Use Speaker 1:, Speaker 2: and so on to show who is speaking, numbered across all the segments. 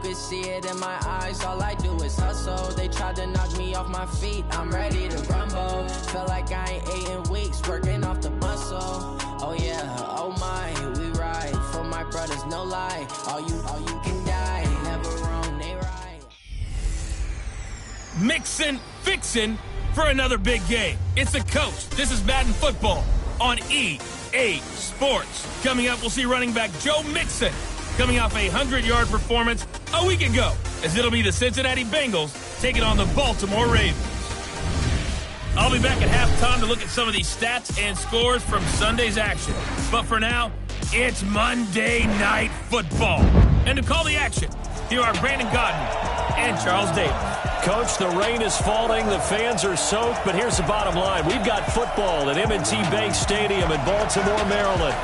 Speaker 1: could see it in my eyes. All I do is hustle. They tried to knock me off my feet. I'm ready to rumble. Feel like I ain't ate in weeks, working off the muscle. Oh yeah, oh my, we ride for my brothers, no lie. All you can die, never wrong, they right.
Speaker 2: Mixin', fixin' for another big game. It's the coach. This is Madden Football on EA Sports. Coming up, we'll see running back Joe Mixon coming off a 100-yard performance a week ago, as it'll be the Cincinnati Bengals taking on the Baltimore Ravens. I'll be back at halftime to look at some of these stats and scores from Sunday's action. But for now, it's Monday Night Football. And to call the action, here are Brandon Gaudin and Charles Davis.
Speaker 3: Coach, the rain is falling, the fans are soaked, but here's the bottom line. We've got football at M&T Bank Stadium in Baltimore, Maryland.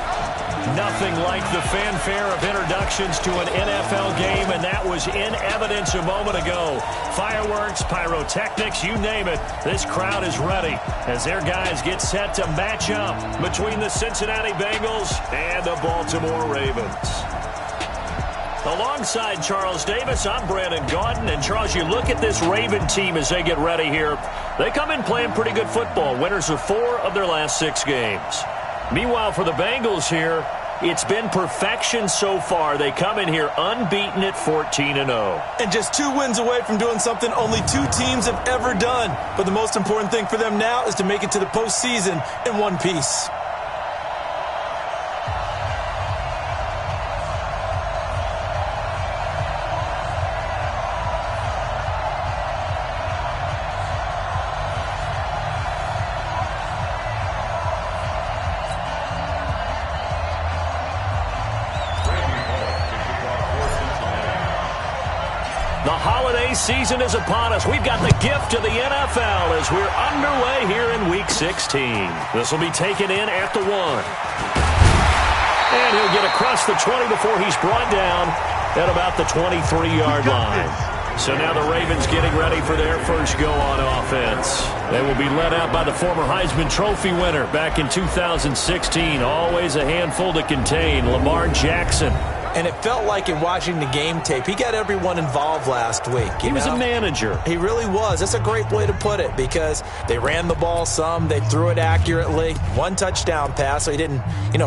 Speaker 3: Nothing like the fanfare of introductions to an NFL game, and that was in evidence a moment ago. Fireworks, pyrotechnics, you name it. This crowd is ready as their guys get set to match up between the Cincinnati Bengals and the Baltimore Ravens. Alongside Charles Davis, I'm Brandon Gaudin. And Charles, you look at this Raven team as they get ready here. They come in playing pretty good football. Winners of 4 of their last 6 games. Meanwhile, for the Bengals here, it's been perfection so far. They come in here unbeaten at 14-0.
Speaker 4: And just 2 wins away from doing something only 2 teams have ever done. But the most important thing for them now is to make it to the postseason in one piece.
Speaker 3: Season is upon us. We've got the gift of the NFL as we're underway here in Week 16. This will be taken in at the 1. And he'll get across the 20 before he's brought down at about the 23-yard line. So now the Ravens getting ready for their first go on offense. They will be led out by the former Heisman Trophy winner back in 2016. Always a handful to contain, Lamar Jackson.
Speaker 4: And it felt like in watching the game tape, he got everyone involved last week.
Speaker 3: He was a manager.
Speaker 4: He really was. That's a great way to put it because they ran the ball some. They threw it accurately. 1 touchdown pass, so he didn't,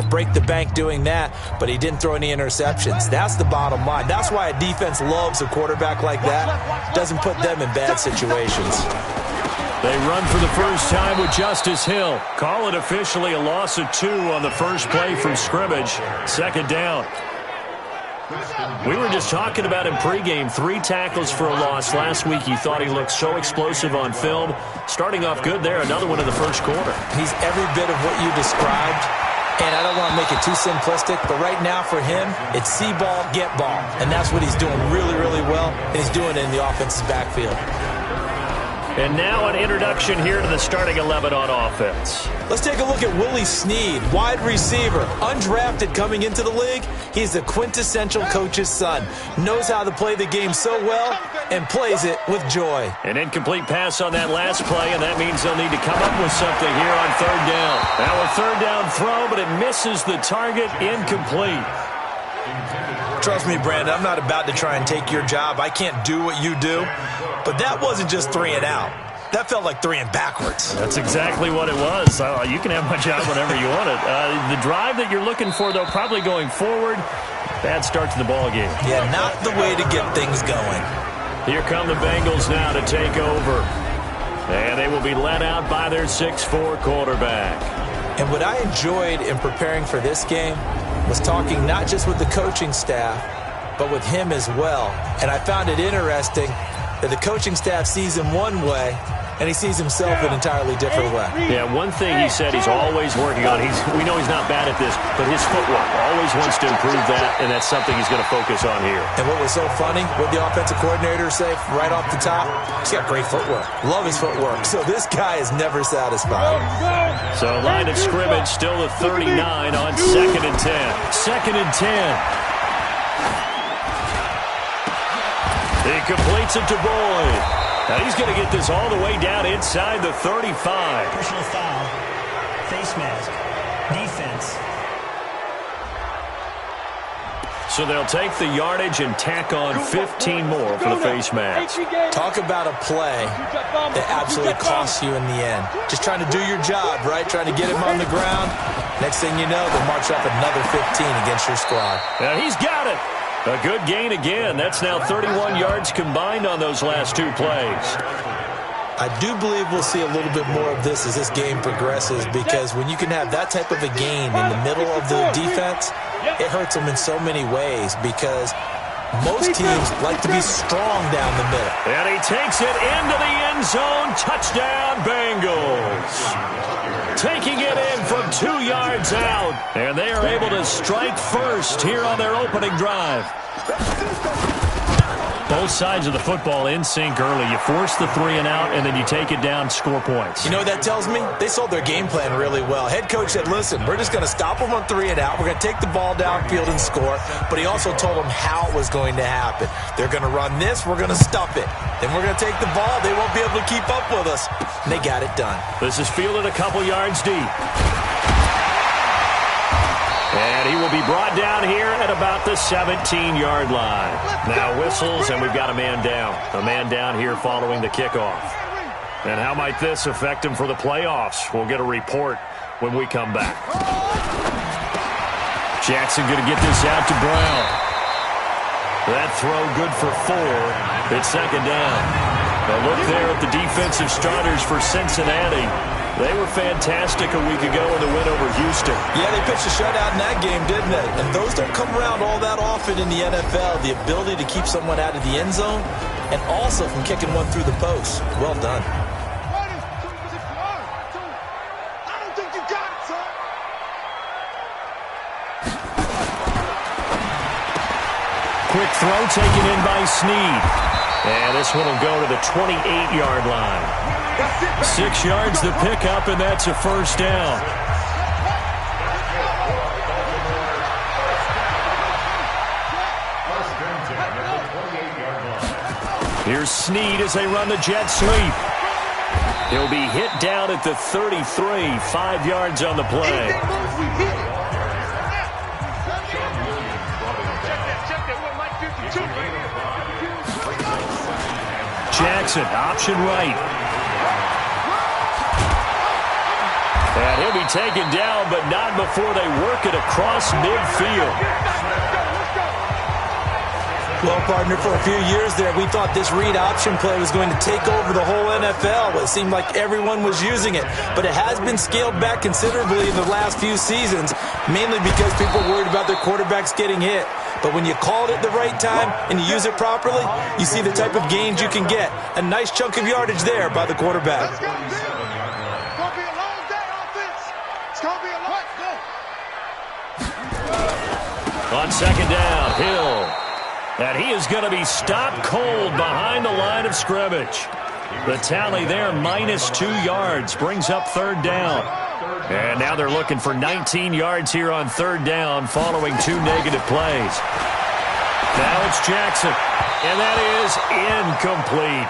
Speaker 4: break the bank doing that, but he didn't throw any interceptions. That's the bottom line. That's why a defense loves a quarterback like that. Doesn't put them in bad situations.
Speaker 3: They run for the first time with Justice Hill. Call it officially a loss of 2 on the first play from scrimmage. 2nd down. We were just talking about him pregame. 3 tackles for a loss last week. You thought he looked so explosive on film. Starting off good there. Another one in the first quarter.
Speaker 4: He's every bit of what you described. And I don't want to make it too simplistic, but right now for him, it's see ball, get ball. And that's what he's doing really, really well. And he's doing it in the offense's backfield.
Speaker 3: And now an introduction here to the starting 11 on offense.
Speaker 4: Let's take a look at Willie Snead, wide receiver, undrafted coming into the league. He's the quintessential coach's son. Knows how to play the game so well and plays it with joy.
Speaker 3: An incomplete pass on that last play, and that means they'll need to come up with something here on 3rd down. Now a 3rd down throw, but it misses the target, incomplete.
Speaker 4: Trust me, Brandon, I'm not about to try and take your job. I can't do what you do. But that wasn't just 3 and out. That felt like 3 and backwards.
Speaker 3: That's exactly what it was. You can have my job whenever you want it. The drive that you're looking for, though, probably going forward. Bad start to the ball game.
Speaker 4: Yeah, not the way to get things going.
Speaker 3: Here come the Bengals now to take over. And they will be led out by their 6'4" quarterback.
Speaker 4: And what I enjoyed in preparing for this game was talking not just with the coaching staff, but with him as well. And I found it interesting that the coaching staff sees him one way, and he sees himself an entirely different way.
Speaker 3: Yeah, one thing he said he's always working on, we know he's not bad at this, but his footwork, always wants to improve that, and that's something he's going to focus on here.
Speaker 4: And what was so funny, what the offensive coordinator say right off the top, he's got great footwork. Love his footwork. So this guy is never satisfied.
Speaker 3: So line of scrimmage still at 39 on 2nd and 10. 2nd and 10. He completes it to Boyd. Now he's going to get this all the way down inside the 35.
Speaker 5: Personal foul, face mask, defense.
Speaker 3: So So they'll take the yardage and tack on 15 more for the face mask.
Speaker 4: Talk about a play that absolutely costs you in the end. Just trying to do your job, right? Trying to get him on the ground. Next thing you know, they'll march up another 15 against your squad.
Speaker 3: Now he's got it. A good gain again. That's now 31 yards combined on those last two plays.
Speaker 4: I do believe we'll see a little bit more of this as this game progresses, because when you can have that type of a gain in the middle of the defense, it hurts them in so many ways, because most teams like to be strong down the middle.
Speaker 3: And he takes it into the end zone. Touchdown, Bengals. Taking it in from 2 yards out. And they are able to strike first here on their opening drive. Both sides of the football in sync early. You force the 3 and out, and then you take it down, score points.
Speaker 4: You know what that tells me? They sold their game plan really well. Head coach said, listen, we're just going to stop them on 3 and out. We're going to take the ball downfield and score. But he also told them how it was going to happen. They're going to run this. We're going to stuff it. Then we're going to take the ball. They won't be able to keep up with us. And they got it done.
Speaker 3: This is fielded a couple yards deep. And he will be brought down here at about the 17-yard line. Now whistles, and we've got a man down. A man down here following the kickoff. And how might this affect him for the playoffs? We'll get a report when we come back. Jackson going to get this out to Brown. That throw good for 4. It's second down. A look there at the defensive starters for Cincinnati. They were fantastic a week ago in the win over Houston.
Speaker 4: Yeah, they pitched a shutout in that game, didn't they? And those don't come around all that often in the NFL. The ability to keep someone out of the end zone and also from kicking one through the post. Well done.
Speaker 3: Quick throw taken in by Snead. And this one will go to the 28-yard line. 6 yards the pickup, and that's a first down. Here's Snead as they run the jet sweep. He'll be hit down at the 33, 5 yards on the play. Jackson, option right. And he'll be taken down, but not before they work it across midfield.
Speaker 4: Well, partner, for a few years there, we thought this read option play was going to take over the whole NFL. It seemed like everyone was using it. But it has been scaled back considerably in the last few seasons, mainly because people are worried about their quarterbacks getting hit. But when you call it at the right time and you use it properly, you see the type of gains you can get. A nice chunk of yardage there by the quarterback.
Speaker 3: On second down, Hill. And he is going to be stopped cold behind the line of scrimmage. The tally there, -2 yards, brings up third down. And now they're looking for 19 yards here on third down following 2 negative plays. Now it's Jackson, and that is incomplete.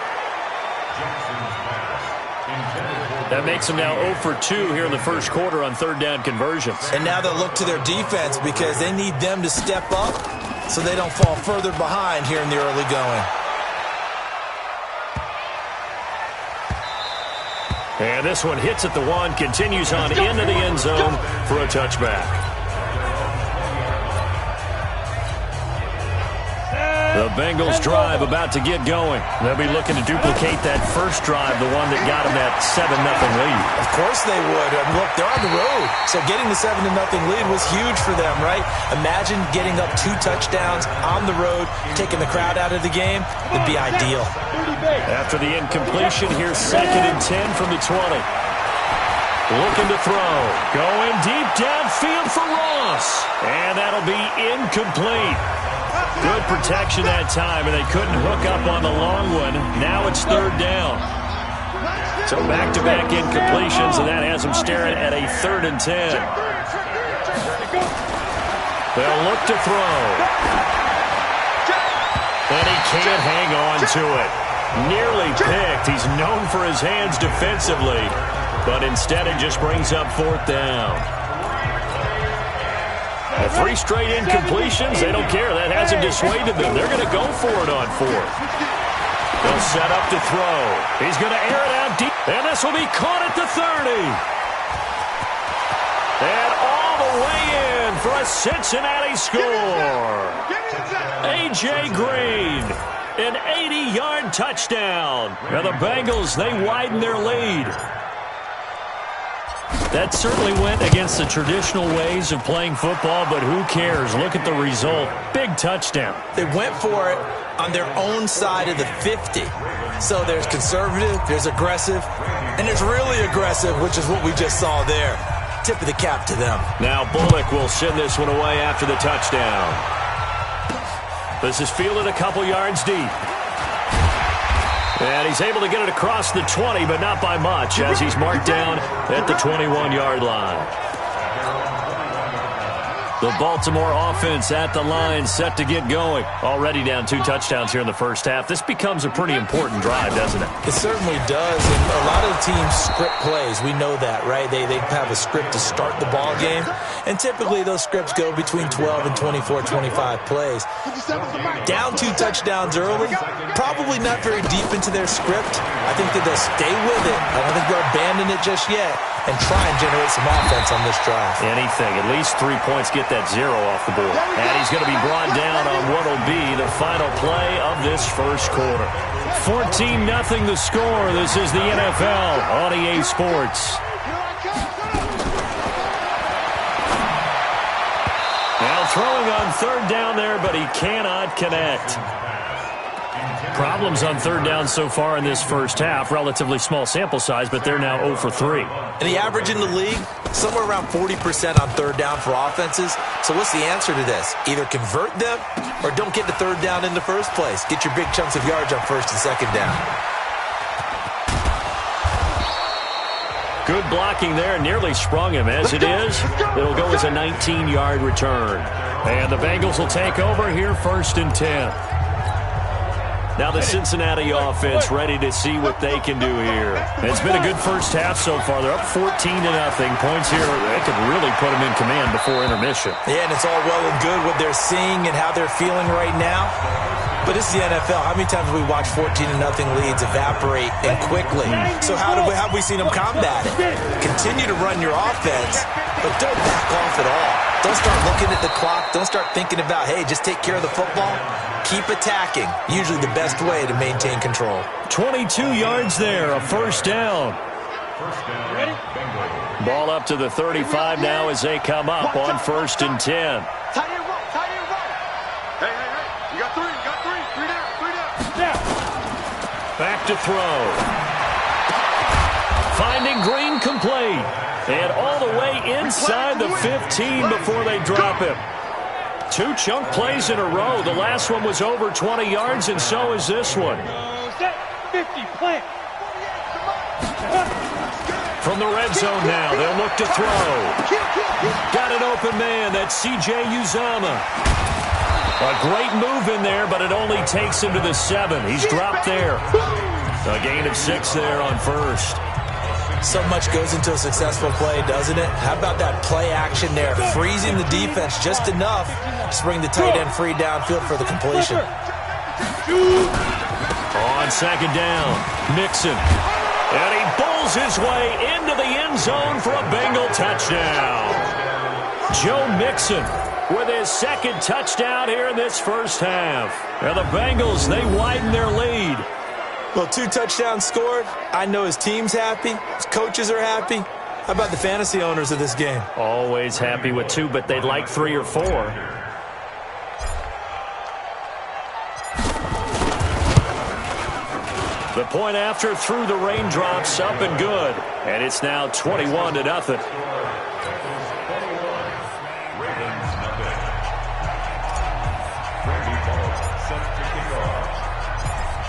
Speaker 3: That makes them now 0 for 2 here in the first quarter on third down conversions.
Speaker 4: And now they'll look to their defense because they need them to step up so they don't fall further behind here in the early going.
Speaker 3: And this one hits at the 1, continues on into the end zone for a touchback. The Bengals drive about to get going. They'll be looking to duplicate that first drive, the one that got them that 7-0 lead.
Speaker 4: Of course they would. And look, they're on the road. So getting the 7-0 lead was huge for them, right? Imagine getting up 2 touchdowns on the road, taking the crowd out of the game. It'd be ideal.
Speaker 3: After the incompletion, here's 2nd and 10 from the 20. Looking to throw. Going deep downfield for Ross. And that'll be incomplete. Good protection that time, and they couldn't hook up on the long one. Now it's third down. So back-to-back incompletions, and that has them staring at a 3rd and 10. They'll look to throw. And he can't hang on to it. Nearly picked. He's known for his hands defensively, but instead it just brings up 4th down. A 3 straight incompletions, they don't care. That hasn't dissuaded them. They're going to go for it on 4th. They'll set up to throw. He's going to air it out deep, and this will be caught at the 30. And all the way in for a Cincinnati score. A.J. Green, an 80-yard touchdown. Now the Bengals, they widen their lead. That certainly went against the traditional ways of playing football, but who cares? Look at the result. Big touchdown.
Speaker 4: They went for it on their own side of the 50. So there's conservative, there's aggressive, and there's really aggressive, which is what we just saw there. Tip of the cap to them.
Speaker 3: Now Bullock will send this one away after the touchdown. This is fielded a couple yards deep. And he's able to get it across the 20, but not by much, as he's marked down at the 21-yard line. The Baltimore offense at the line, set to get going. Already down 2 touchdowns here in the first half. This becomes a pretty important drive, doesn't it?
Speaker 4: It certainly does, and a lot of the teams script plays. We know that, right? They have a script to start the ball game, and typically those scripts go between 12 and 24, 25 plays. Down 2 touchdowns early, probably not very deep into their script. I think that they'll stay with it. I don't think they'll abandon it just yet and try and generate some offense on this drive.
Speaker 3: Anything. At least 3 points, get that 0 off the board. And he's going to be brought down on what will be the final play of this first quarter. 14-0 the score. This is the NFL on EA Sports. Now throwing on 3rd down there, but he cannot connect. Problems on 3rd down so far in this first half. Relatively small sample size, but they're now 0 for 3.
Speaker 4: And the average in the league, somewhere around 40% on 3rd down for offenses. So what's the answer to this? Either convert them or don't get to 3rd down in the first place. Get your big chunks of yards on 1st and 2nd down.
Speaker 3: Good blocking there. Nearly sprung him. As it is, it'll go as a 19-yard return. And the Bengals will take over here 1st and 10. Now the Cincinnati offense ready to see what they can do here. It's been a good first half so far. They're up 14-0. Points here, they could really put them in command before intermission.
Speaker 4: Yeah, and it's all well and good what they're seeing and how they're feeling right now. But this is the NFL. How many times have we watched 14-0 leads evaporate and quickly? So how have we seen them combat it? Continue to run your offense, but don't back off at all. Don't start looking at the clock. Don't start thinking about, hey, just take care of the football. Keep attacking. Usually the best way to maintain control.
Speaker 3: 22 yards there, a 1st down.
Speaker 5: Ready?
Speaker 3: Ball up to the 35 now as they come up on 1st and 10.
Speaker 5: Tight end run, tight end run. Hey. You got 3, Three down.
Speaker 3: Back to throw. Finding Green complete. And all the way inside the 15 before they drop him. 2 chunk plays in a row. The last one was over 20 yards, and so is this one.
Speaker 5: Set 50, plant.
Speaker 3: From the red zone now, they'll look to throw. Got an open man. That's C.J. Uzomah. A great move in there, but it only takes him to the 7. He's dropped there. A gain of 6 there on 1st.
Speaker 4: So much goes into a successful play, doesn't it? How about that play action there? Freezing the defense just enough to bring the tight end free downfield for the completion.
Speaker 3: On 2nd down, Mixon. And he bowls his way into the end zone for a Bengal touchdown. Joe Mixon with his 2nd touchdown here in this first half. And the Bengals, they widen their lead.
Speaker 4: Well, 2 touchdowns scored. I know his team's happy. His coaches are happy. How about the fantasy owners of this game?
Speaker 3: Always happy with 2, but they'd like 3 or 4. The point after through the raindrops, up and good. And it's now 21-0.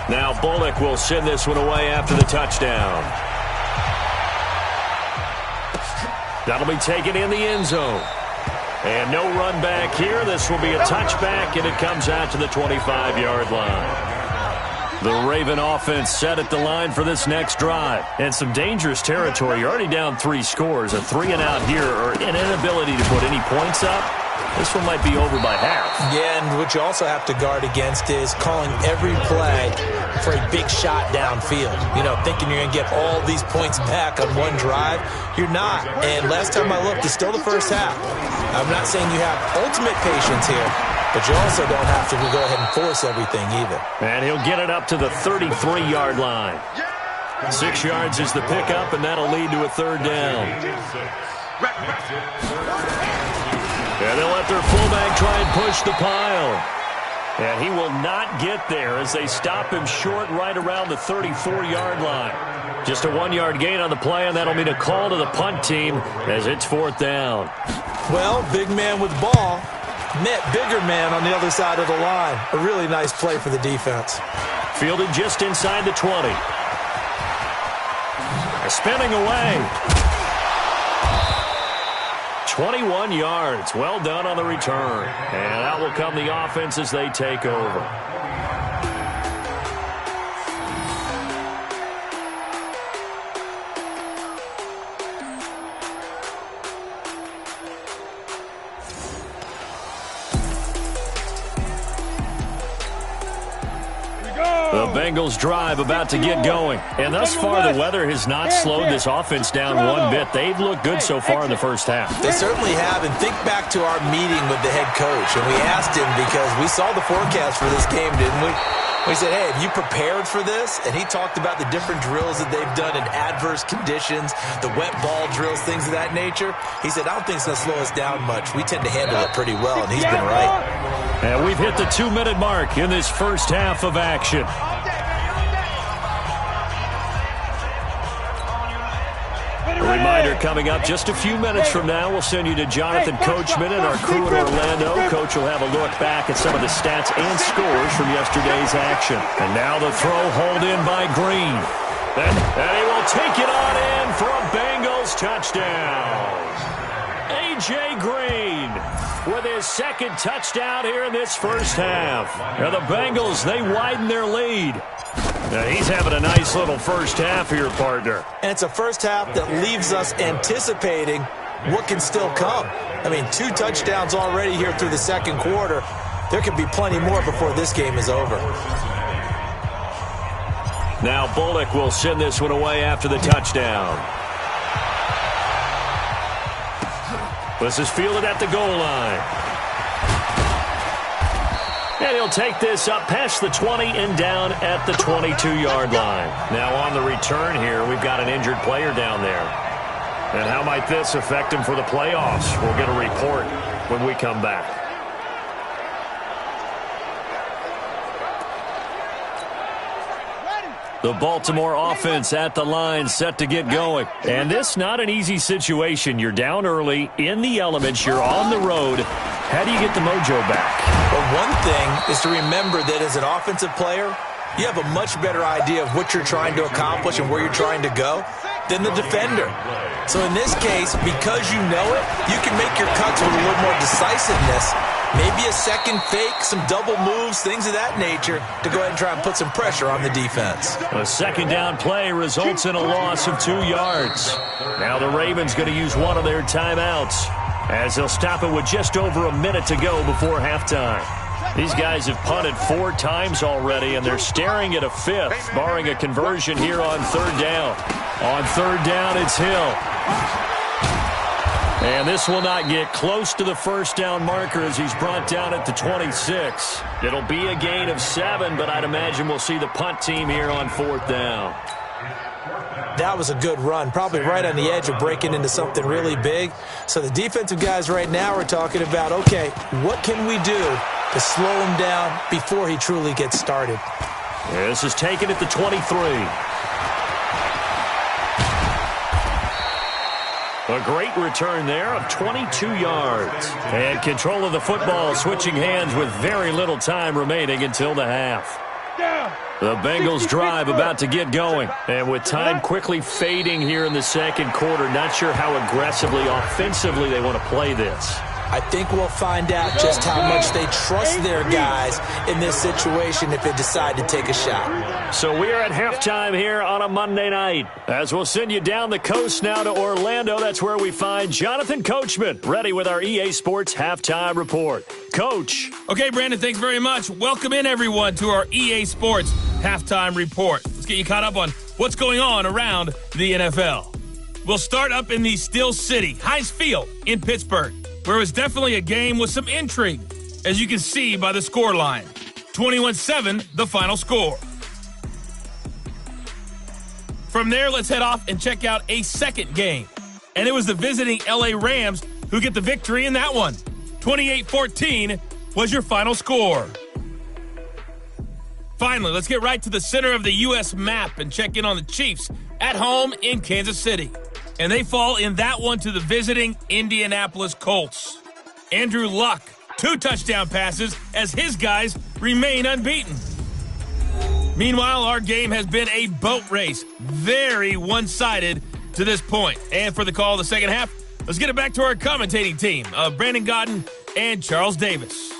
Speaker 3: Now Bullock will send this one away after the touchdown. That'll be taken in the end zone. And no run back here. This will be a touchback, and it comes out to the 25-yard line. The Raven offense set at the line for this next drive. And some dangerous territory. You're already down 3 scores. A 3-and-out here, or an inability to put any points up, This one might be over by half.
Speaker 4: Yeah, and what you also have to guard against is calling every play for a big shot downfield. You know, thinking you're going to get all these points back on one drive. You're not. And last time I looked, it's still the first half. I'm not saying you have ultimate patience here, but you also don't have to go ahead and force everything either.
Speaker 3: And he'll get it up to the 33-yard line. 6 yards is the pickup, and that'll lead to a third down. And they'll let their fullback try and push the pile. And he will not get there as they stop him short right around the 34-yard line. Just a 1-yard gain on the play, and that'll mean a call to the punt team as it's fourth down.
Speaker 4: Well, big man with ball met bigger man on the other side of the line. A really nice play for the defense.
Speaker 3: Fielded just inside the 20. Spinning away. 21 yards. Well done on the return. And out will come the offense as they take over. The Bengals drive about to get going. And thus far, the weather has not slowed this offense down one bit. They've looked good so far in the first half.
Speaker 4: They certainly have. And think back to our meeting with the head coach. And we asked him because we saw the forecast for this game, didn't we? We said, hey, have you prepared for this? And he talked about the different drills that they've done in adverse conditions, the wet ball drills, things of that nature. He said, I don't think it's going to slow us down much. We tend to handle it pretty well, and he's been right.
Speaker 3: And we've hit the 2-minute mark in this first half of action. A reminder coming up just a few minutes from now. We'll send you to Jonathan Coachman and our crew in Orlando. Coach will have a look back at some of the stats and scores from yesterday's action. And now the throw hauled in by Green. And he will take it on in for a Bengals touchdown. A.J. Green with his second touchdown here in this first half. Now the Bengals, they widen their lead. Now he's having a nice little first half here, partner.
Speaker 4: And it's a first half that leaves us anticipating what can still come. I mean, 2 touchdowns already here through the second quarter. There could be plenty more before this game is over.
Speaker 3: Now Bullock will send this one away after the touchdown. This is fielded at the goal line. And he'll take this up past the 20 and down at the 22-yard line. Now on the return here, we've got an injured player down there. And how might this affect him for the playoffs? We'll get a report when we come back. The Baltimore offense at the line, set to get going. And this not an easy situation. You're down early, in the elements, you're on the road. How do you get the mojo back?
Speaker 4: Well, one thing is to remember that as an offensive player, you have a much better idea of what you're trying to accomplish and where you're trying to go than the defender. So in this case, because you know it, you can make your cuts with a little more decisiveness. Maybe a second fake, some double moves, things of that nature to go ahead and try and put some pressure on the defense.
Speaker 3: A second down play results in a loss of 2 yards. Now the Ravens going to use one of their timeouts as they'll stop it with just over a minute to go before halftime. These guys have punted 4 times already, and they're staring at a 5th, barring a conversion here on third down. On third down, it's Hill. And this will not get close to the first down marker as he's brought down at the 26. It'll be a gain of 7, but I'd imagine we'll see the punt team here on fourth down.
Speaker 4: That was a good run, probably right on the edge of breaking into something really big. So the defensive guys right now are talking about, okay, what can we do to slow him down before he truly gets started?
Speaker 3: Yeah, this is taken at the 23. A great return there of 22 yards. And control of the football switching hands with very little time remaining until the half. The Bengals drive about to get going. And with time quickly fading here in the second quarter, not sure how aggressively, offensively they want to play this.
Speaker 4: I think we'll find out just how much they trust their guys in this situation if they decide to take a shot.
Speaker 3: So we are at halftime here on a Monday night. As we'll send you down the coast now to Orlando, that's where we find Jonathan Coachman, ready with our EA Sports Halftime Report. Coach.
Speaker 2: Okay, Brandon, thanks very much. Welcome in, everyone, to our EA Sports Halftime Report. Let's get you caught up on what's going on around the NFL. We'll start up in the Steel City, Heinz Field in Pittsburgh, where it was definitely a game with some intrigue, as you can see by the scoreline. 21-7, the final score. From there, let's head off and check out a second game. And it was the visiting LA Rams who get the victory in that one. 28-14 was your final score. Finally, let's get right to the center of the U.S. map and check in on the Chiefs at home in Kansas City. And they fall in that one to the visiting Indianapolis Colts. Andrew Luck, 2 touchdown passes as his guys remain unbeaten. Meanwhile, our game has been a boat race, very one-sided to this point. And for the call of the second half, let's get it back to our commentating team of Brandon Godden and Charles Davis.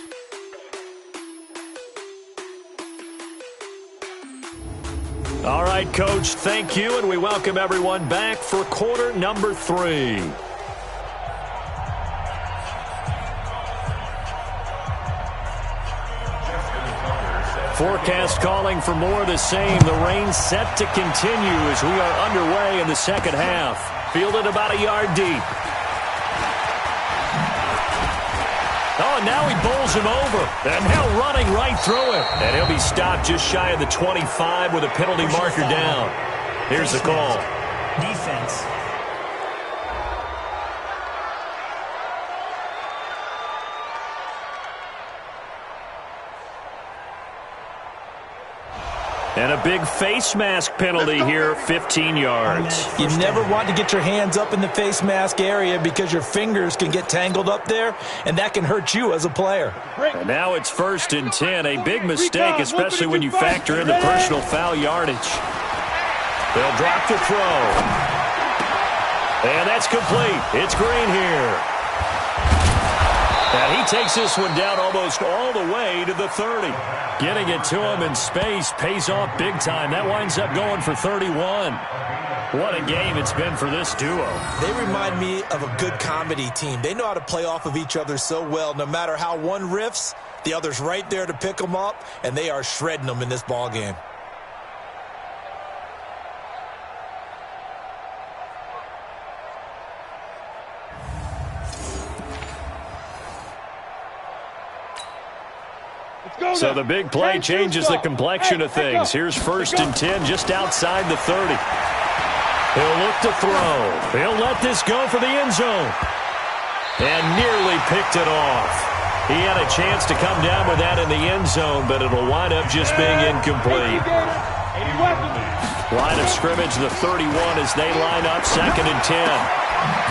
Speaker 3: All right, Coach, thank you, and we welcome everyone back for quarter number 3. Forecast calling for more of the same. The rain set to continue as we are underway in the second half. Fielded about a yard deep. Oh, and now he bowls him over. And now running right through him. And he'll be stopped just shy of the 25 with a penalty marker down. Here's the call.
Speaker 6: Defense.
Speaker 3: And a big face mask penalty here, 15 yards.
Speaker 4: You never want to get your hands up in the face mask area because your fingers can get tangled up there, and that can hurt you as a player.
Speaker 3: And now it's 1st and 10, a big mistake, especially when you factor in the personal foul yardage. They'll drop the throw. And that's complete. It's Green here. And he takes this one down almost all the way to the 30. Getting it to him in space pays off big time. That winds up going for 31. What a game it's been for this duo.
Speaker 4: They remind me of a good comedy team. They know how to play off of each other so well. No matter how one riffs, the other's right there to pick them up, and they are shredding them in this ball game.
Speaker 3: So the big play changes the complexion of things. Here's 1st and 10 just outside the 30. He'll look to throw. He'll let this go for the end zone. And nearly picked it off. He had a chance to come down with that in the end zone, but it'll wind up just being incomplete. Line of scrimmage, the 31 as they line up 2nd and 10.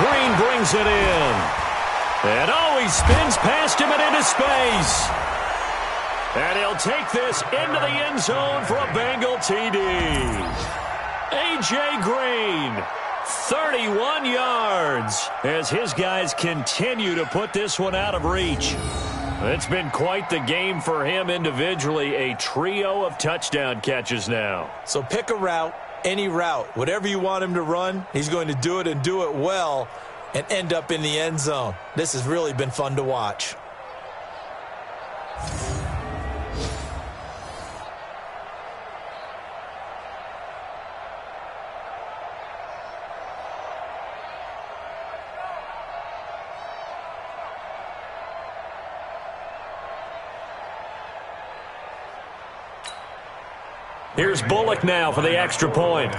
Speaker 3: Green brings it in. And he spins past him and into space. And he'll take this into the end zone for a Bengal TD. A.J. Green, 31 yards, as his guys continue to put this one out of reach. It's been quite the game for him individually, a trio of touchdown catches now.
Speaker 4: So pick a route, any route, whatever you want him to run, he's going to do it and do it well and end up in the end zone. This has really been fun to watch.
Speaker 3: Here's Bullock now for the extra point.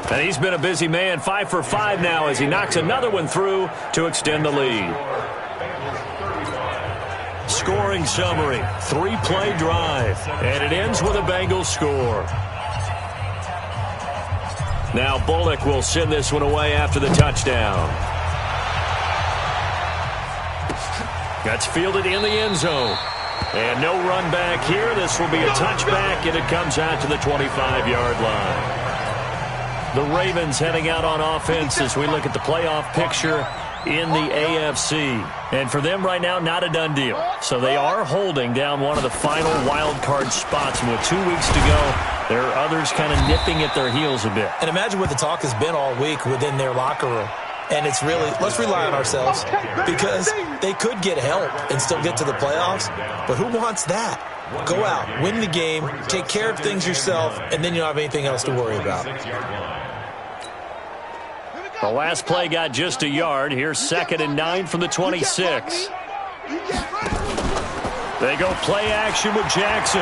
Speaker 3: And he's been a busy man, 5 for 5 now as he knocks another one through to extend the lead. Scoring summary, 3-play drive, and it ends with a Bengals score. Now Bullock will send this one away after the touchdown. That's fielded in the end zone. And no run back here. This will be a touchback, and it comes out to the 25-yard line. The Ravens heading out on offense as we look at the playoff picture in the AFC. And for them right now, not a done deal. So they are holding down one of the final wild card spots. And with 2 weeks to go, there are others kind of nipping at their heels a bit.
Speaker 4: And imagine what the talk has been all week within their locker room. And it's really, let's rely on ourselves, because they could get help and still get to the playoffs. But who wants that? Go out, win the game, take care of things yourself, and then you don't have anything else to worry about.
Speaker 3: The last play got just a yard. Here's 2nd and 9 from the 26. They go play action with Jackson.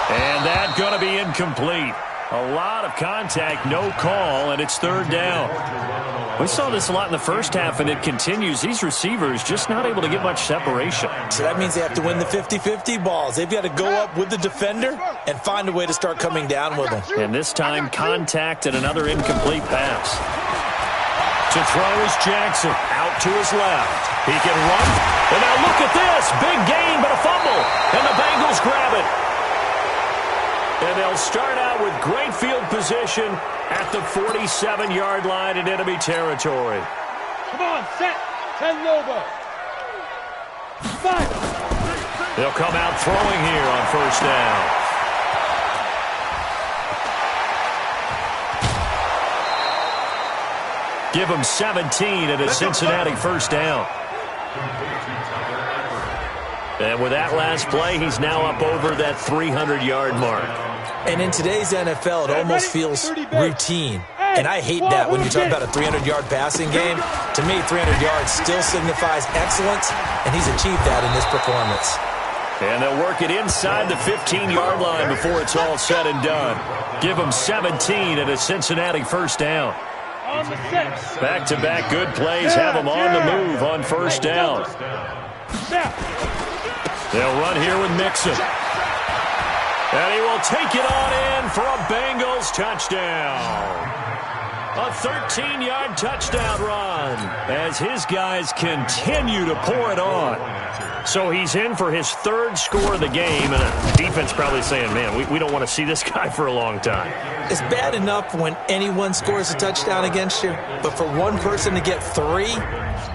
Speaker 3: And that's going to be incomplete. A lot of contact, no call, and it's 3rd down. We saw this a lot in the first half, and it continues. These receivers just not able to get much separation.
Speaker 4: So that means they have to win the 50-50 balls. They've got to go up with the defender and find a way to start coming down with them.
Speaker 3: And this time, contact and another incomplete pass. To throw is Jackson. Out to his left. He can run. And now look at this. Big gain, but a fumble. And the Bengals grab it. And they'll start out with great field position at the 47-yard line in enemy territory.
Speaker 5: Come on, set. 10 Lobo. 5.
Speaker 3: They'll come out throwing here on 1st down. Give them 17 at a Cincinnati 1st down. And with that last play, he's now up over that 300-yard mark.
Speaker 4: And in today's NFL, it almost feels routine. And I hate that when you talk about a 300-yard passing game. To me, 300 yards still signifies excellence, and he's achieved that in this performance.
Speaker 3: And they'll work it inside the 15-yard line before it's all said and done. Give them 17 at a Cincinnati 1st down. Back-to-back good plays have them on the move on 1st down. They'll run here with Mixon. And he will take it on in for a Bengals touchdown. A 13-yard touchdown run as his guys continue to pour it on. So he's in for his 3rd score of the game, and the defense probably saying, man, we don't want to see this guy for a long time.
Speaker 4: It's bad enough when anyone scores a touchdown against you, but for one person to get 3,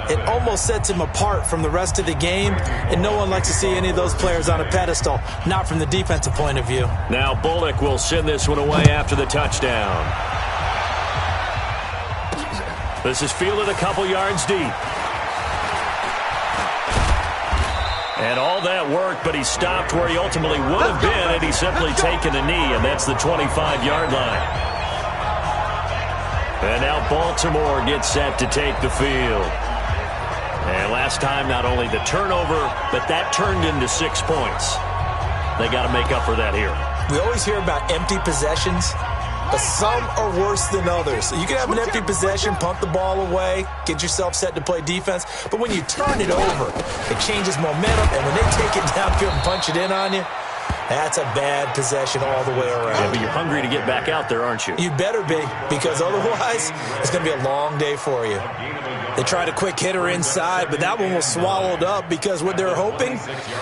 Speaker 4: it almost sets him apart from the rest of the game, and no one likes to see any of those players on a pedestal, not from the defensive point of view.
Speaker 3: Now Bullock will send this one away after the touchdown. This is fielded a couple yards deep. And all that worked, but he stopped where he ultimately would have been had he simply taken a knee, and that's the 25-yard line. And now Baltimore gets set to take the field. And last time, not only the turnover, but that turned into 6 points. They got to make up for that here.
Speaker 4: We always hear about empty possessions, but some are worse than others. You can have an empty possession, pump the ball away, get yourself set to play defense, but when you turn it over, it changes momentum, and when they take it downfield and punch it in on you, that's a bad possession all the way around.
Speaker 3: Yeah, but you're hungry to get back out there, aren't you?
Speaker 4: You better be, because otherwise, it's going to be a long day for you. They tried a quick hitter inside, but that one was swallowed up because what they're hoping,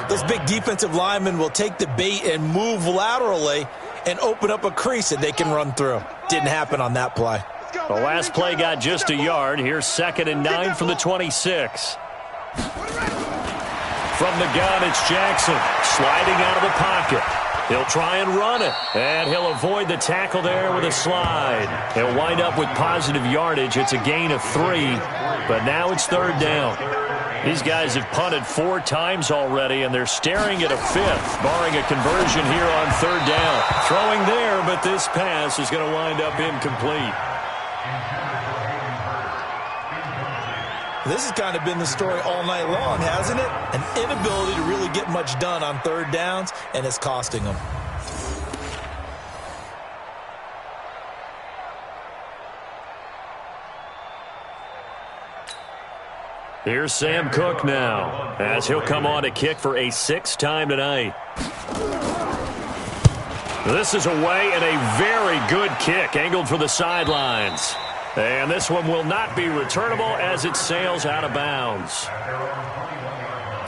Speaker 4: those big defensive linemen will take the bait and move laterally and open up a crease that they can run through. Didn't happen on that play.
Speaker 3: The last play got just a yard. Here's 2nd and 9 from the 26. From the gun, it's Jackson sliding out of the pocket. He'll try and run it, and he'll avoid the tackle there with a slide. He'll wind up with positive yardage. It's a gain of 3, but now it's 3rd down. These guys have punted 4 times already, and they're staring at a 5th, barring a conversion here on 3rd down. Throwing there, but this pass is going to wind up incomplete.
Speaker 4: This has kind of been the story all night long, hasn't it? An inability to really get much done on 3rd downs, and it's costing them.
Speaker 3: Here's Sam Cook now, as he'll come on to kick for a 6th time tonight. This is away and a very good kick, angled for the sidelines. And this one will not be returnable as it sails out of bounds.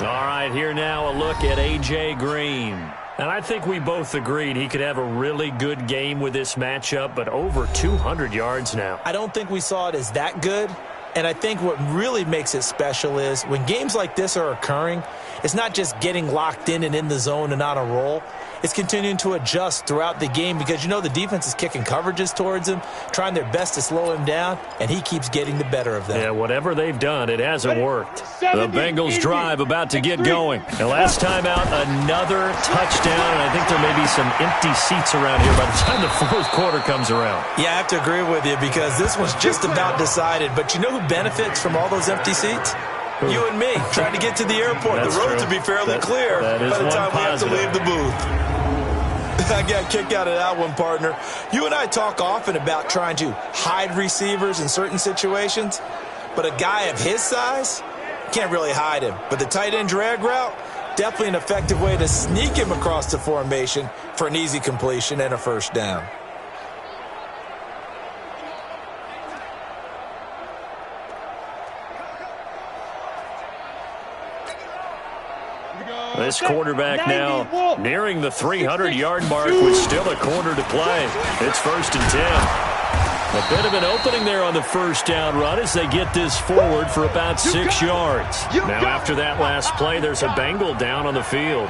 Speaker 3: All right, here now a look at A.J. Green And I think we both agreed he could have a really good game with this matchup, but over 200 yards now.
Speaker 4: I don't think we saw it as that good. And I think what really makes it special is when games like this are occurring, it's not just getting locked in and in the zone and on a roll. It's continuing to adjust throughout the game because, you know, the defense is kicking coverages towards him, trying their best to slow him down, and he keeps getting the better of them.
Speaker 3: Yeah, whatever they've done, it hasn't worked. The Bengals drive about to get going. And last time out, another touchdown, and I think there may be some empty seats around here by the time the fourth quarter comes around.
Speaker 4: Yeah, I have to agree with you because this one's just about decided. But you know who benefits from all those empty seats? You and me, trying to get to the airport.
Speaker 3: That's
Speaker 4: the roads
Speaker 3: true.
Speaker 4: will be fairly clear by the time we have to leave the booth. I got a kick out of that one, partner. You and I talk often about trying to hide receivers in certain situations, but a guy of his size can't really hide him. But the tight end drag route, definitely an effective way to sneak him across the formation for an easy completion and a first down.
Speaker 3: This quarterback now nearing the 300-yard mark with still a quarter to play. It's 1st and 10. A bit of an opening there on the first down run as they get this forward for about 6 yards. Now after that last play, there's a Bengal down on the field.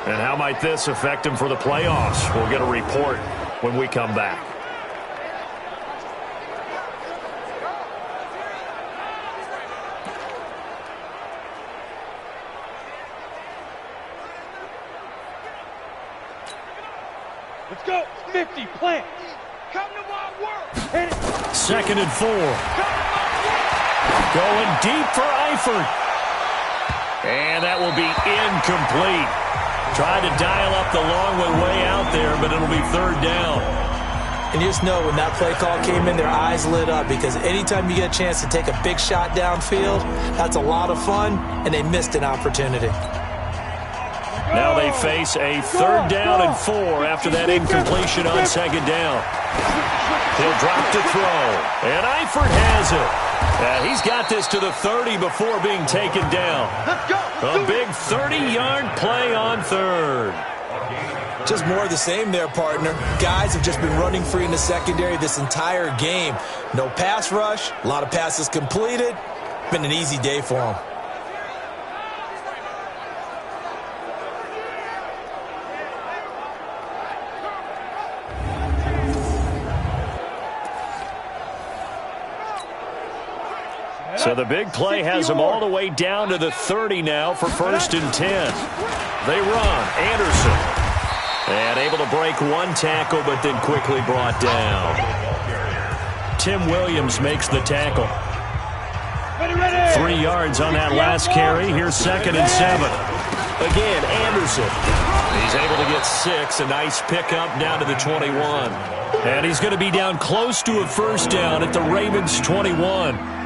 Speaker 3: And how might this affect him for the playoffs? We'll get a report when we come back.
Speaker 5: Let's go. 50, plant. Come to my work. Hit it.
Speaker 3: 2nd and 4. Going deep for Eifert. And that will be incomplete. Tried to dial up the long way out there, but it'll be 3rd down.
Speaker 4: And you just know when that play call came in, their eyes lit up because anytime you get a chance to take a big shot downfield, that's a lot of fun, and they missed an opportunity.
Speaker 3: Now they face a 3rd down and 4 after that incompletion on 2nd down. He'll drop to throw, and Eifert has it. He's got this to the 30 before being taken down. A big 30-yard play on 3rd.
Speaker 4: Just more of the same there, partner. Guys have just been running free in the secondary this entire game. No pass rush, a lot of passes completed. Been an easy day for them.
Speaker 3: So the big play has them all the way down to the 30 now for 1st and 10. They run. Anderson. And able to break one tackle, but then quickly brought down. Tim Williams makes the tackle. 3 yards on that last carry. Here's 2nd and 7. Again, Anderson. He's able to get 6. A nice pickup down to the 21. And he's going to be down close to a first down at the Ravens' 21.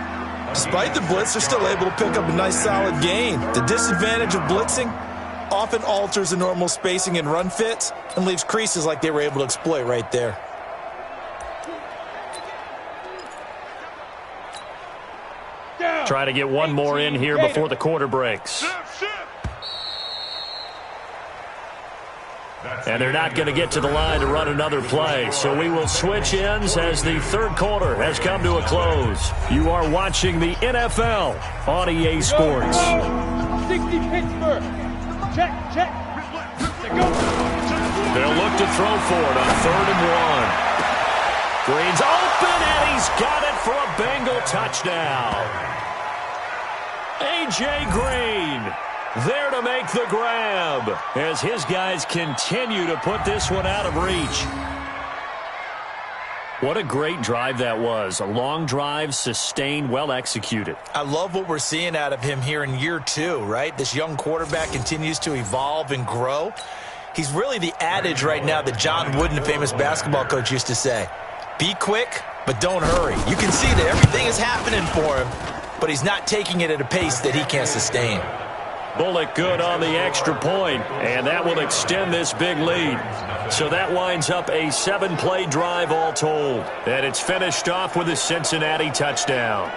Speaker 4: Despite the blitz, they're still able to pick up a nice solid gain. The disadvantage of blitzing often alters the normal spacing and run fits and leaves creases like they were able to exploit right there.
Speaker 3: Try to get one more in here before the quarter breaks. And they're not going to get to the line to run another play. So we will switch ends as the 3rd quarter has come to a close. You are watching the NFL on EA Sports.
Speaker 5: 60 Pittsburgh. Check, check.
Speaker 3: They'll look to throw for it on 3rd and 1. Green's open, and he's got it for a Bengal touchdown. A.J. Green there to make the grab as his guys continue to put this one out of reach. What a great drive that was. A long drive, sustained, well executed.
Speaker 4: I love what we're seeing out of him here in year 2, right? This young quarterback continues to evolve and grow. He's really the adage right now that John Wooden, the famous basketball coach, used to say. Be quick, but don't hurry. You can see that everything is happening for him, but he's not taking it at a pace that he can't sustain.
Speaker 3: Bullock good on the extra point, and that will extend this big lead. So that winds up a 7-play drive all told. And it's finished off with a Cincinnati touchdown.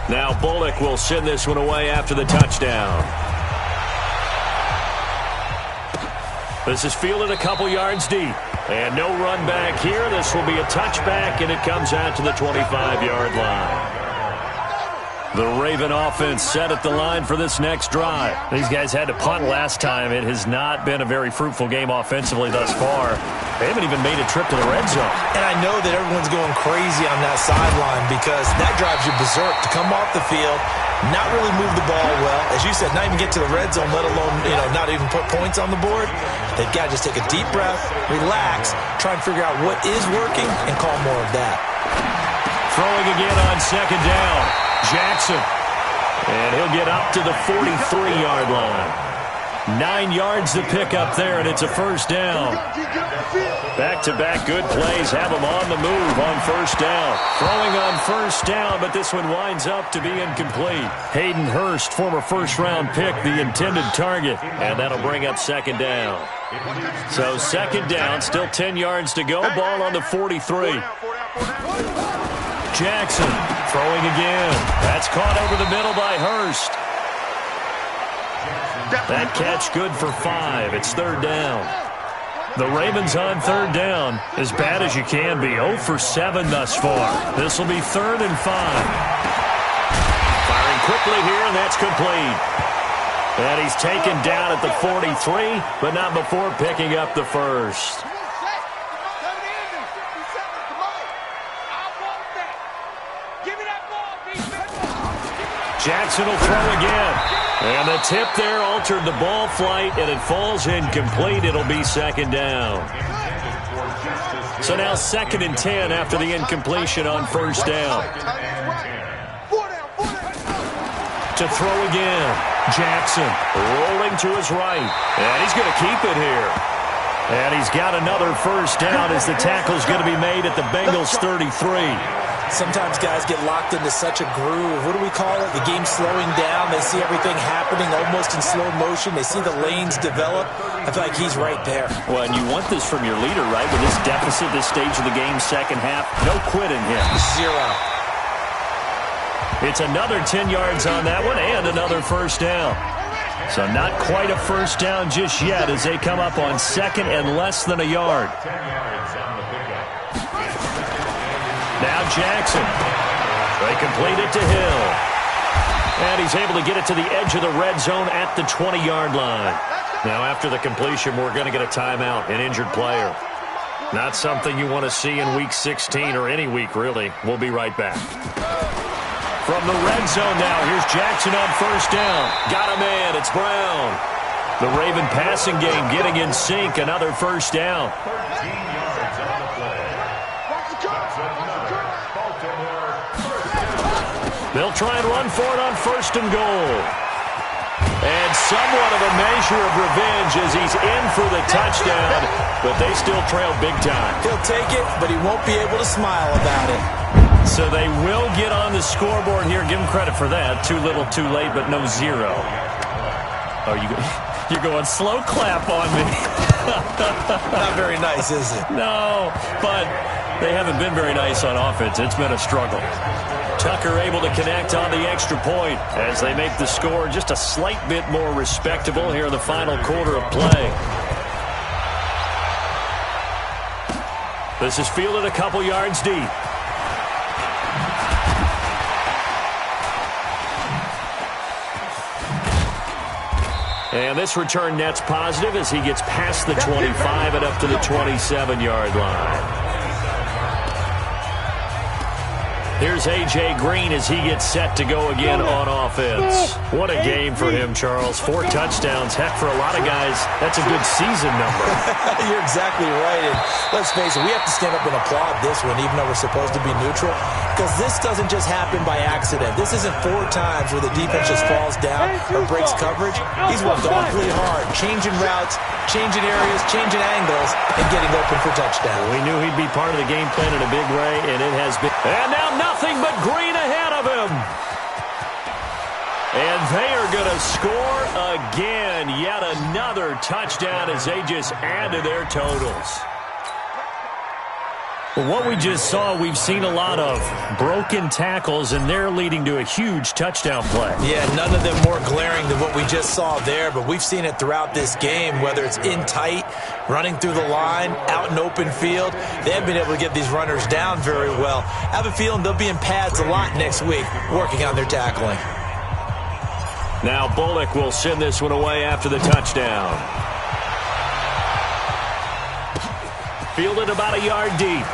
Speaker 3: Now Bullock will send this one away after the touchdown. This is fielded a couple yards deep. And no run back here. This will be a touchback, and it comes out to the 25-yard line. The Raven offense set at the line for this next drive.
Speaker 2: These guys had to punt last time. It has not been a very fruitful game offensively thus far. They haven't even made a trip to the red zone.
Speaker 4: And I know that everyone's going crazy on that sideline because that drives you berserk to come off the field, not really move the ball well. As you said, not even get to the red zone, let alone, not even put points on the board. They've got to just take a deep breath, relax, try and figure out what is working, and call more of that.
Speaker 3: Throwing again on second down. Jackson. And he'll get up to the 43-yard line. 9 yards to pick up there, and it's a first down. Back-to-back good plays have him on the move on first down. Throwing on first down, but this one winds up to be incomplete. Hayden Hurst, former first-round pick, the intended target, and that'll bring up second down. So second down, still 10 yards to go. Ball on the 43. Jackson throwing again. That's caught over the middle by Hurst. That catch good for 5. It's third down. The Ravens on third down, as bad as you can be. 0 for 7 thus far. This will be 3rd and 5. Firing quickly here, and that's complete. And he's taken down at the 43, but not before picking up the first. Jackson will throw again. And the tip there altered the ball flight, and it falls incomplete. It'll be second down. So now 2nd and 10 after the incompletion on first down. To throw again. Jackson rolling to his right. And he's going to keep it here. And he's got another first down as the tackle's going to be made at the Bengals 33.
Speaker 4: Sometimes guys get locked into such a groove. What do we call it? The game's slowing down. They see everything happening almost in slow motion. They see the lanes develop. I feel like he's right there.
Speaker 3: Well, and you want this from your leader, right? With this deficit, this stage of the game, second half, no quitting him.
Speaker 4: 0.
Speaker 3: It's another 10 yards on that one and another first down. So not quite a first down just yet as they come up on 2nd and less than a yard. Now Jackson. They complete it to Hill. And he's able to get it to the edge of the red zone at the 20-yard line. Now after the completion, we're going to get a timeout, an injured player. Not something you want to see in Week 16 or any week, really. We'll be right back. From the red zone now, here's Jackson on first down. Got a man, it's Brown. The Raven passing game getting in sync, another first down. They'll try and run for it on 1st and goal. And somewhat of a measure of revenge as he's in for the touchdown, but they still trail big time.
Speaker 4: He'll take it, but he won't be able to smile about it.
Speaker 3: So they will get on the scoreboard here. Give him credit for that. Too little, too late, but no 0. Oh, you're going slow clap on me.
Speaker 4: Not very nice, is it?
Speaker 3: No, but they haven't been very nice on offense. It's been a struggle. Tucker able to connect on the extra point as they make the score just a slight bit more respectable here in the final quarter of play. This is fielded a couple yards deep. And this return net's positive as he gets past the 25 and up to the 27-yard line. Here's A.J. Green as he gets set to go again on offense. What a game for him, Charles. 4 touchdowns. Heck, for a lot of guys, that's a good season number.
Speaker 4: You're exactly right. And let's face it, we have to stand up and applaud this one, even though we're supposed to be neutral, because this doesn't just happen by accident. This isn't 4 times where the defense just falls down or breaks coverage. He's worked awfully hard, changing routes, changing areas, changing angles, and getting open for touchdown.
Speaker 3: We knew he'd be part of the game plan in a big way, and it has been. And now nothing but Green ahead of him. And they are going to score again. Yet another touchdown as they just add to their totals. Well, what we just saw, we've seen a lot of broken tackles, and they're leading to a huge touchdown play.
Speaker 4: Yeah, none of them more glaring than what we just saw there, but we've seen it throughout this game, whether it's in tight, running through the line, out in open field. They haven't been able to get these runners down very well. I have a feeling they'll be in pads a lot next week, working on their tackling.
Speaker 3: Now Bullock will send this one away after the touchdown. Fielded about a yard deep.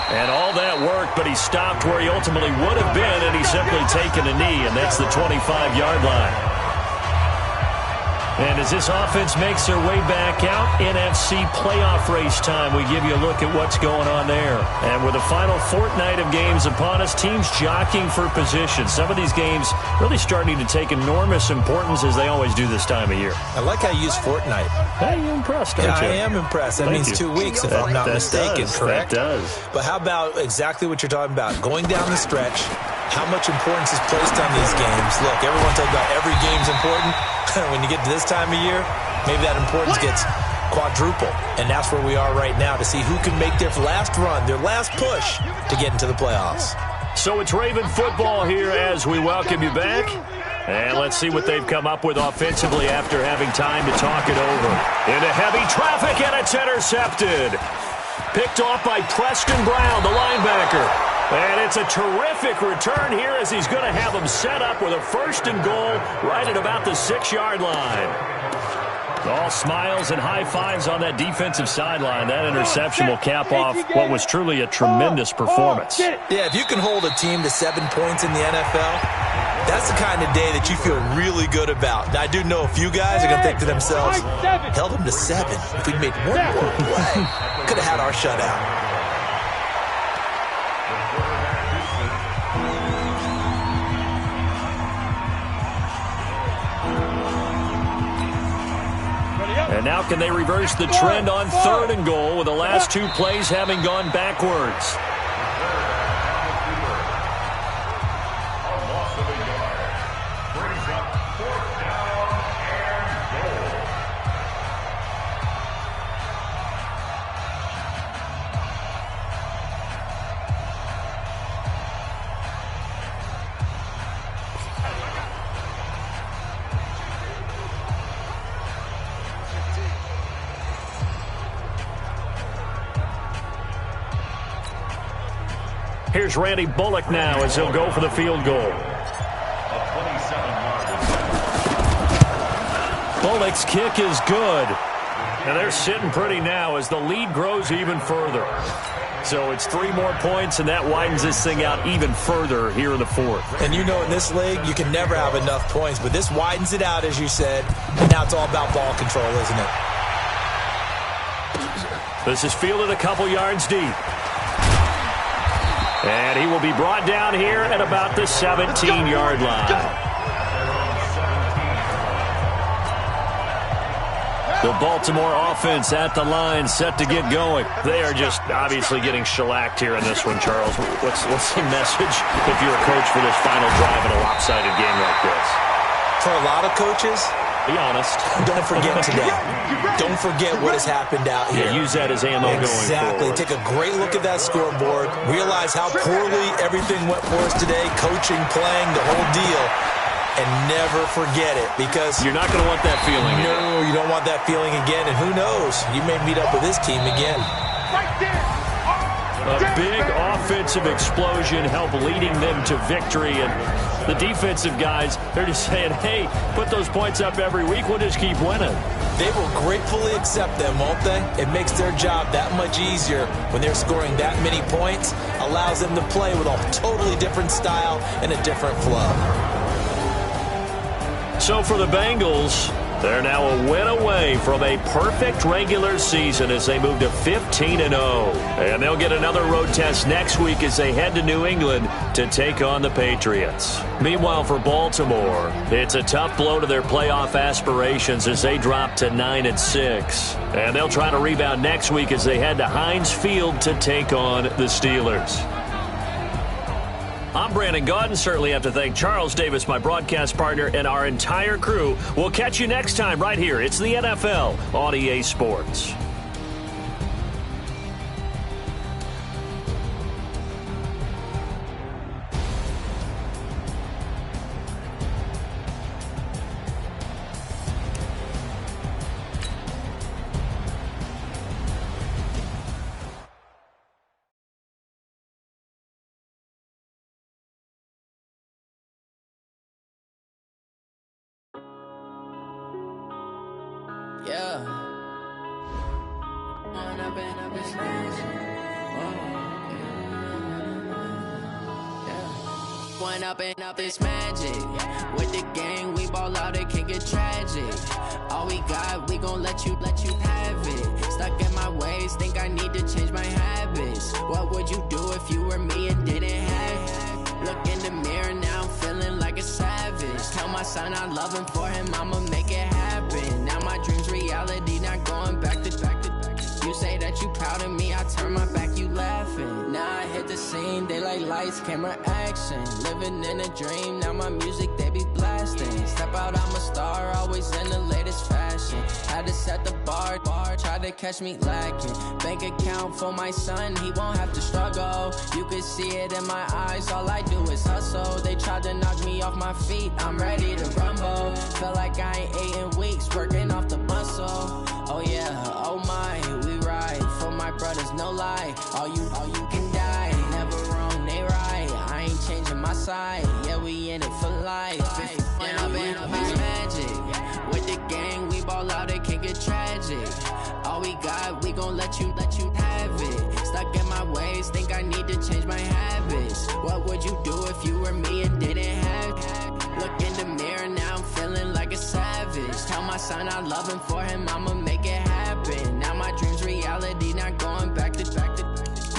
Speaker 3: And all that worked, but he stopped where he ultimately would have been, and he's simply taken a knee, and that's the 25-yard line. And as this offense makes their way back out, NFC playoff race time, we give you a look at what's going on there. And with the final fortnight of games upon us, teams jockeying for position. Some of these games really starting to take enormous importance, as they always do this time of year.
Speaker 4: I like how you use fortnight.
Speaker 3: Hey, you're impressed, aren't you?
Speaker 4: I am impressed. That means 2 weeks, if I'm not mistaken, correct?
Speaker 3: That does.
Speaker 4: But how about exactly what you're talking about? Going down the stretch, how much importance is placed on these games? Look, everyone talks about every game's important. When you get to this time of year, maybe that importance gets quadruple. And that's where we are right now, to see who can make their last run, their last push to get into the playoffs.
Speaker 3: So it's Raven football here as we welcome you back. And let's see what they've come up with offensively after having time to talk it over. Into heavy traffic, and it's intercepted. Picked off by Preston Brown, the linebacker. And it's a terrific return here, as he's going to have them set up with a 1st and goal right at about the 6-yard line. All smiles and high fives on that defensive sideline. That interception will cap off what was truly a tremendous performance.
Speaker 4: Yeah, if you can hold a team to 7 points in the NFL, that's the kind of day that you feel really good about. Now, I do know a few guys are going to think to themselves, held them to 7. If we'd made one more play, could have had our shutout.
Speaker 3: And now can they reverse the trend on 3rd and goal, with the last 2 plays having gone backwards? Here's Randy Bullock now as he'll go for the field goal. Bullock's kick is good. And they're sitting pretty now as the lead grows even further. So it's 3 more points, and that widens this thing out even further here in the 4th.
Speaker 4: And you know, in this league, you can never have enough points, but this widens it out, as you said. And now it's all about ball control, isn't it?
Speaker 3: This is fielded a couple yards deep. And he will be brought down here at about the 17-yard line. The Baltimore offense at the line, set to get going. They are just obviously getting shellacked here in this one, Charles. What's the message if you're a coach for this final drive in a lopsided game like this?
Speaker 4: For a lot of coaches,
Speaker 3: be honest.
Speaker 4: Don't forget today. Don't forget what has happened out here.
Speaker 3: Yeah, use that as ammo going forward.
Speaker 4: Exactly. Take a great look at that scoreboard. Realize how poorly everything went for us today. Coaching, playing, the whole deal. And never forget it, because
Speaker 3: you're not going to want that feeling again.
Speaker 4: No, you don't want that feeling again. And who knows? You may meet up with this team again.
Speaker 3: A big offensive explosion helped leading them to victory. And the defensive guys, they're just saying, hey, put those points up every week. We'll just keep winning.
Speaker 4: They will gratefully accept them, won't they? It makes their job that much easier when they're scoring that many points. Allows them to play with a totally different style and a different flow.
Speaker 3: So for the Bengals, they're now a win away from a perfect regular season as they move to 15-0. And they'll get another road test next week as they head to New England to take on the Patriots. Meanwhile, for Baltimore, it's a tough blow to their playoff aspirations as they drop to 9-6. And they'll try to rebound next week as they head to Heinz Field to take on the Steelers. I'm Brandon Gaudin. Certainly have to thank Charles Davis, my broadcast partner, and our entire crew. We'll catch you next time right here. It's the NFL on EA Sports.
Speaker 1: Yeah. When I've been smashing. When up and up, it's magic. With the gang, we ball out, it can get tragic. All we got, we gon' let you have it. Stuck in my ways, think I need to change my habits. What would you do if you were me and didn't have it? Look in the mirror, now I'm feeling like a savage. Tell my son I love him, for him I'ma make it happen. Now my dream's reality, not going back to. You say that you proud of me, I turn my back, you laughing. Now I hit the scene, they like lights, camera, action. Living in a dream, now my music, they be blasting. Step out, I'm a star, always in the latest fashion. Had to set the bar, try to catch me lacking. Bank account for my son, he won't have to struggle. You can see it in my eyes, all I do is hustle. They tried to knock me off my feet, I'm ready to rumble. Felt like I ain't ate in weeks, working off the muscle. Oh yeah, oh my, we ride for my brothers, no lie. All you can die, never wrong, they right. I ain't changing my side, yeah, we in it for life. When I've been magic, with the gang, we ball out, it can get tragic. All we got, we gon' let you have it. Stuck in my ways, think I need to change my habits. What would you do if you were me and didn't have it? Look in the mirror, now I'm feeling like a savage. Tell my son I love him, for him I'ma make it happen. Now my dream's reality, not going back to.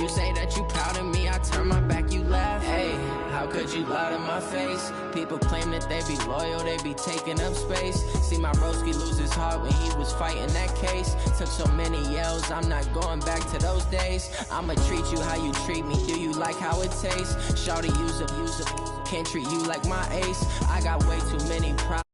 Speaker 1: You say that you proud of me, I turn my back, you laugh. Hey, how could you lie to my face? People claim that they be loyal, they be taking up space. See my broski lose his heart when he was fighting that case. Took so many yells, I'm not going back to those days. I'ma treat you how you treat me, do you like how it tastes? Shawty, use up, can't treat you like my ace. I got way too many problems.